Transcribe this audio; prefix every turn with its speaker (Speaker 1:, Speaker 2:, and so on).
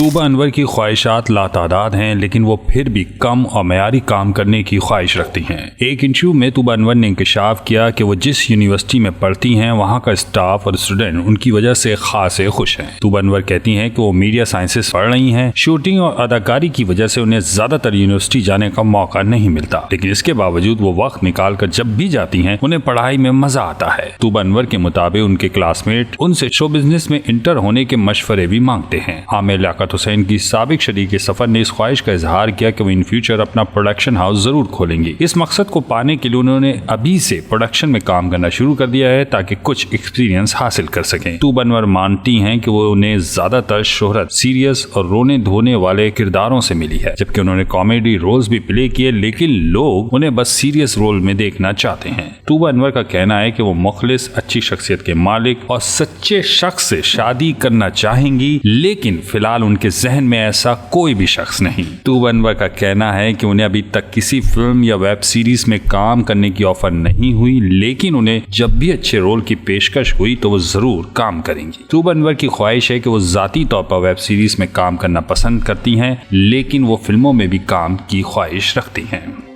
Speaker 1: तूबा अनवर की ख्वाहिशात लातादाद हैं, लेकिन वो फिर भी कम और मयारी काम करने की ख्वाहिश रखती हैं। एक इंटरव्यू में तूबा अनवर ने इंकशाफ किया कि वो जिस यूनिवर्सिटी में पढ़ती हैं वहाँ का स्टाफ और स्टूडेंट उनकी वजह से खासे खुश हैं। तूबा अनवर कहती हैं कि वो मीडिया साइंसेस पढ़ रही हैं। शूटिंग और अदाकारी की वजह से उन्हें ज्यादातर यूनिवर्सिटी जाने का मौका नहीं मिलता, लेकिन इसके बावजूद वो वक्त निकाल कर जब भी जाती हैं उन्हें पढ़ाई में मजा आता है। तूबा अनवर के मुताबिक उनके क्लासमेट उनसे शो बिजनेस में इंटर होने के मशवरे भी मांगते हैं। आमिर लियाकत हुसैन की साबिक शरीक सफर ने इस ख्वाहिश का इजहार किया कि वो इन फ्यूचर अपना प्रोडक्शन हाउस जरूर खोलेंगी। इस मकसद को पाने के लिए उन्होंने अभी से प्रोडक्शन में काम करना शुरू कर दिया है ताकि कुछ एक्सपीरियंस हासिल कर सकें। तूबा अनवर मानती हैं कि वो उन्हें ज्यादातर शोहरत सीरियस और रोने धोने वाले किरदारों से मिली है, जबकि उन्होंने कॉमेडी रोल्स भी प्ले किए, लेकिन लोग उन्हें बस सीरियस रोल में देखना चाहते हैं। तूबा अनवर का कहना है कि वो मुखलिस, अच्छी शख्सियत के मालिक और सच्चे शख्स से शादी करना चाहेंगी, लेकिन फिलहाल उनके जहन में ऐसा कोई भी शख्स नहीं। तूबा अनवर का कहना है कि उन्हें अभी तक किसी फिल्म या वेब सीरीज में काम करने की ऑफर नहीं हुई, लेकिन उन्हें जब भी अच्छे रोल की पेशकश हुई तो वो जरूर काम करेंगी। तूबा अनवर की ख्वाहिश है कि वो जाती तौर पर वेब सीरीज में काम करना पसंद करती हैं, लेकिन वो फिल्मों में भी काम की ख्वाहिश रखती हैं।